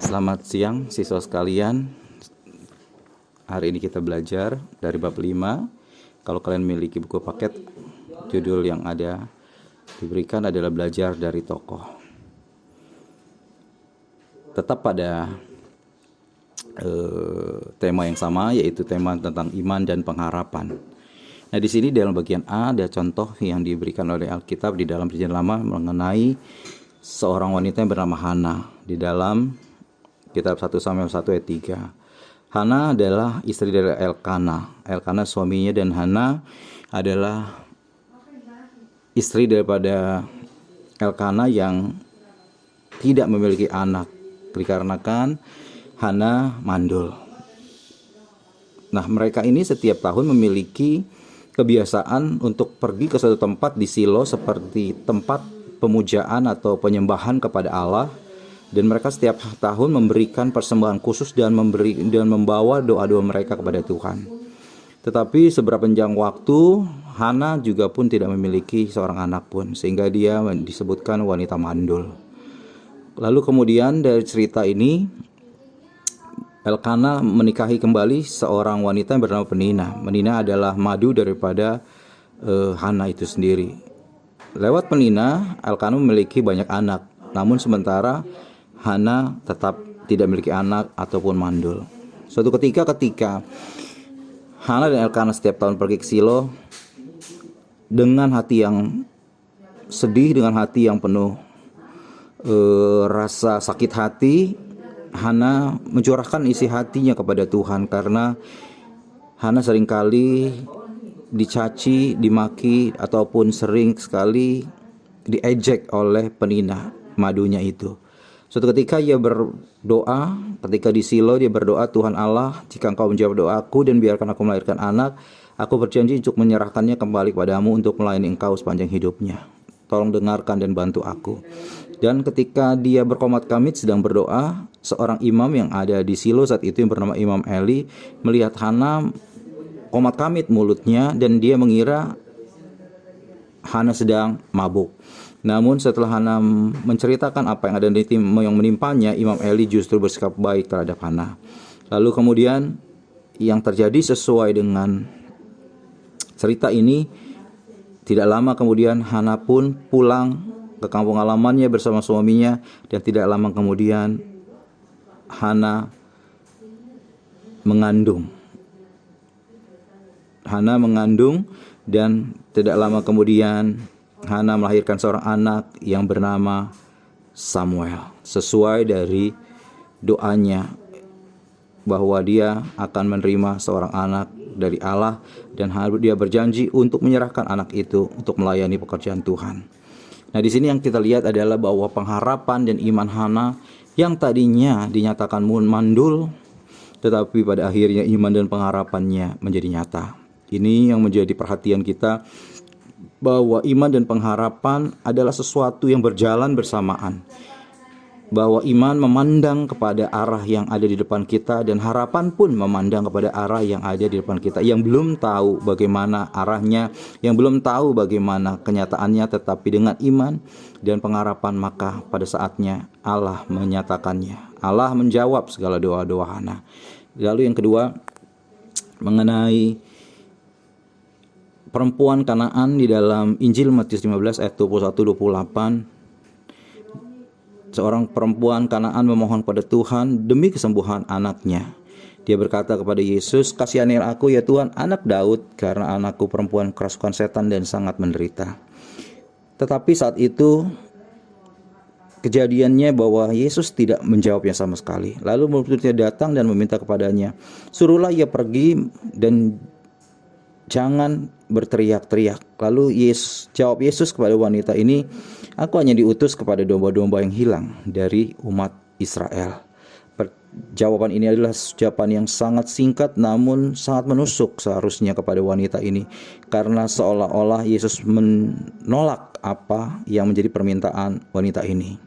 Selamat siang siswa sekalian. Hari ini kita belajar dari bab 5. Kalau kalian memiliki buku paket, judul yang ada diberikan adalah belajar dari tokoh. Tetap pada tema yang sama, yaitu tema tentang iman dan pengharapan. Nah, di sini dalam bagian A ada contoh yang diberikan oleh Alkitab di dalam Perjanjian Lama mengenai seorang wanita yang bernama Hana di dalam kitab 1 Samuel 1 ayat 3. Hana adalah istri dari Elkana. Elkana suaminya, dan Hana adalah istri daripada Elkana yang tidak memiliki anak dikarenakan Hana mandul. Nah, mereka ini setiap tahun memiliki kebiasaan untuk pergi ke suatu tempat di Silo seperti tempat pemujaan atau penyembahan kepada Allah, dan mereka setiap tahun memberikan persembahan khusus dan membawa doa-doa mereka kepada Tuhan. Tetapi seberapa panjang waktu, Hana juga pun tidak memiliki seorang anak pun, sehingga dia disebutkan wanita mandul. Lalu kemudian dari cerita ini, Elkana menikahi kembali seorang wanita yang bernama Penina. Penina adalah madu daripada Hana itu sendiri. Lewat Penina, Elkana memiliki banyak anak. Namun sementara Hana tetap tidak memiliki anak ataupun mandul. Suatu ketika Hana dan Elkana setiap tahun pergi ke Silo dengan hati yang sedih, dengan hati yang penuh rasa sakit hati, Hana mencurahkan isi hatinya kepada Tuhan karena Hana seringkali dicaci, dimaki, ataupun sering sekali diejek oleh Penina madunya itu. Suatu ketika ia berdoa, ketika di Silo dia berdoa, "Tuhan Allah, jika Engkau menjawab doaku dan biarkan aku melahirkan anak, aku berjanji untuk menyerahkannya kembali kepadamu untuk melayani Engkau sepanjang hidupnya. Tolong dengarkan dan bantu aku." Dan ketika dia berkomat kamit sedang berdoa, seorang imam yang ada di Silo saat itu yang bernama Imam Eli melihat Hana komat kamit mulutnya, dan dia mengira Hana sedang mabuk. Namun setelah Hana menceritakan apa yang ada yang menimpanya, Imam Eli justru bersikap baik terhadap Hana. Lalu kemudian yang terjadi sesuai dengan cerita ini, tidak lama kemudian Hana pun pulang ke kampung halamannya bersama suaminya, dan tidak lama kemudian Hana mengandung. Dan tidak lama kemudian Hana melahirkan seorang anak yang bernama Samuel, sesuai dari doanya bahwa dia akan menerima seorang anak dari Allah, dan dia berjanji untuk menyerahkan anak itu untuk melayani pekerjaan Tuhan. Nah, di sini yang kita lihat adalah bahwa pengharapan dan iman Hana yang tadinya dinyatakan mandul, tetapi pada akhirnya iman dan pengharapannya menjadi nyata. Ini yang menjadi perhatian kita, bahwa iman dan pengharapan adalah sesuatu yang berjalan bersamaan. Bahwa iman memandang kepada arah yang ada di depan kita, dan harapan pun memandang kepada arah yang ada di depan kita, yang belum tahu bagaimana arahnya, yang belum tahu bagaimana kenyataannya, tetapi dengan iman dan pengharapan maka pada saatnya Allah menyatakannya. Allah menjawab segala doa-doa Hana. Lalu yang kedua, mengenai perempuan Kanaan di dalam Injil Matius 15 ayat 21-28. Seorang perempuan Kanaan memohon pada Tuhan demi kesembuhan anaknya. Dia berkata kepada Yesus, "Kasihanilah aku ya Tuhan, anak Daud, karena anakku perempuan kerasukan setan dan sangat menderita." Tetapi saat itu kejadiannya bahwa Yesus tidak menjawabnya sama sekali. Lalu murid-muridnya datang dan meminta kepadanya, "Suruhlah ia pergi dan jangan berteriak-teriak." Lalu jawab Yesus kepada wanita ini, "Aku hanya diutus kepada domba-domba yang hilang dari umat Israel." Jawaban ini adalah jawaban yang sangat singkat namun sangat menusuk seharusnya kepada wanita ini, karena seolah-olah Yesus menolak apa yang menjadi permintaan wanita ini.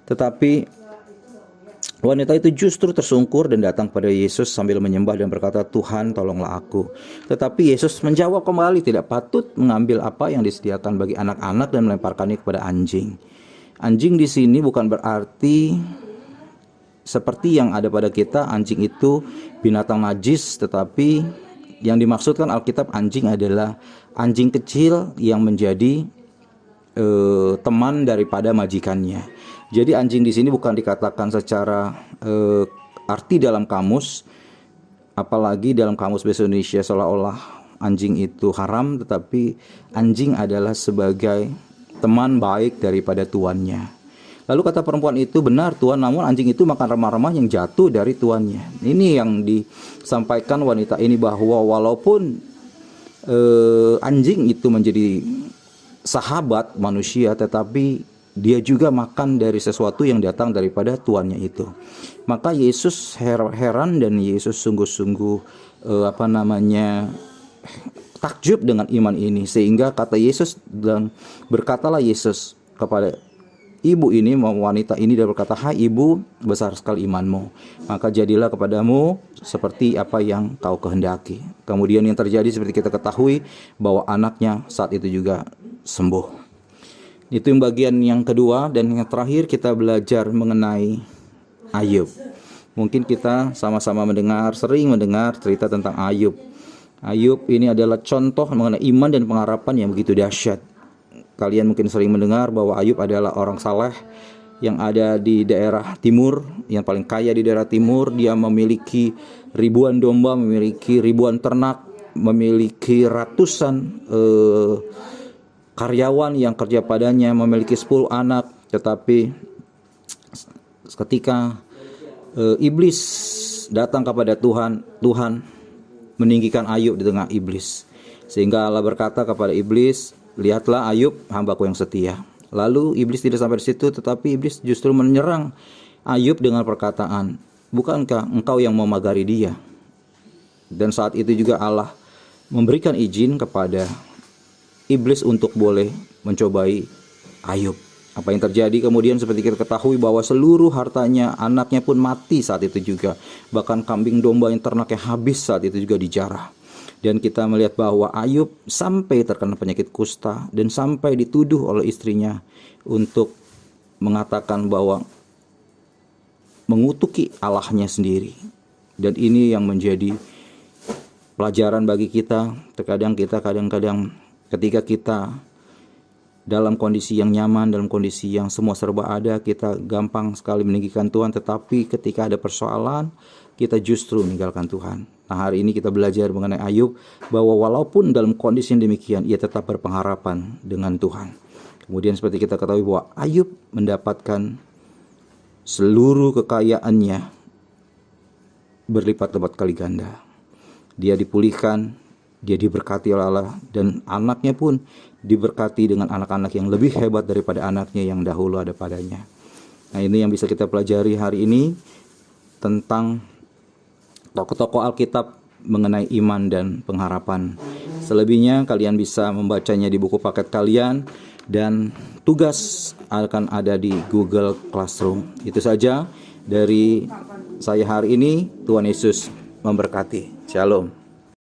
Tetapi wanita itu justru tersungkur dan datang pada Yesus sambil menyembah dan berkata, "Tuhan, tolonglah aku." Tetapi Yesus menjawab kembali, tidak patut mengambil apa yang disediakan bagi anak-anak dan melemparkannya kepada anjing. Anjing di sini bukan berarti seperti yang ada pada kita, anjing itu binatang najis, tetapi yang dimaksudkan Alkitab anjing adalah anjing kecil yang menjadi teman daripada majikannya. Jadi anjing di sini bukan dikatakan secara arti dalam kamus, apalagi dalam kamus bahasa Indonesia seolah-olah anjing itu haram, tetapi anjing adalah sebagai teman baik daripada tuannya. Lalu kata perempuan itu, benar Tuhan, namun anjing itu makan remah-remah yang jatuh dari tuannya. Ini yang disampaikan wanita ini, bahwa walaupun anjing itu menjadi sahabat manusia, tetapi dia juga makan dari sesuatu yang datang daripada tuannya itu. Maka Yesus heran dan Yesus sungguh-sungguh takjub dengan iman ini, sehingga kata Yesus, dan berkatalah Yesus kepada ibu ini, wanita ini, dia berkata, "Hai ibu, besar sekali imanmu, maka jadilah kepadamu seperti apa yang kau kehendaki." Kemudian yang terjadi seperti kita ketahui, bahwa anaknya saat itu juga sembuh. Itu yang bagian yang kedua. Dan yang terakhir kita belajar mengenai Ayub. Mungkin kita sama-sama sering mendengar cerita tentang Ayub. Ayub ini adalah contoh mengenai iman dan pengharapan yang begitu dahsyat. Kalian mungkin sering mendengar bahwa Ayub adalah orang saleh yang ada di daerah timur, yang paling kaya di daerah timur. Dia memiliki ribuan domba, memiliki ribuan ternak, memiliki ratusan karyawan yang kerja padanya, memiliki 10 anak. Tetapi ketika iblis datang kepada Tuhan, Tuhan meninggikan Ayub di tengah iblis, sehingga Allah berkata kepada iblis, "Lihatlah Ayub, hambaku yang setia." Lalu iblis tidak sampai di situ, tetapi iblis justru menyerang Ayub dengan perkataan, "Bukankah engkau yang memagari dia?" Dan saat itu juga Allah memberikan izin kepada iblis untuk boleh mencobai Ayub. Apa yang terjadi kemudian seperti kita ketahui, bahwa seluruh hartanya, anaknya pun mati saat itu juga. Bahkan kambing domba yang ternaknya habis saat itu juga dijarah. Dan kita melihat bahwa Ayub sampai terkena penyakit kusta dan sampai dituduh oleh istrinya untuk mengatakan bahwa mengutuki Allahnya sendiri. Dan ini yang menjadi pelajaran bagi kita. Terkadang kita ketika kita dalam kondisi yang nyaman, dalam kondisi yang semua serba ada, kita gampang sekali meninggikan Tuhan. Tetapi ketika ada persoalan, kita justru meninggalkan Tuhan. Nah, hari ini kita belajar mengenai Ayub, bahwa walaupun dalam kondisi yang demikian, ia tetap berpengharapan dengan Tuhan. Kemudian seperti kita ketahui bahwa Ayub mendapatkan seluruh kekayaannya berlipat-lipat kali ganda. Dia dipulihkan, dia diberkati oleh Allah, dan anaknya pun diberkati dengan anak-anak yang lebih hebat daripada anaknya yang dahulu ada padanya. Nah, ini yang bisa kita pelajari hari ini tentang tokoh-tokoh Alkitab mengenai iman dan pengharapan. Selebihnya kalian bisa membacanya di buku paket kalian, dan tugas akan ada di Google Classroom. Itu saja dari saya hari ini. Tuhan Yesus memberkati. Shalom.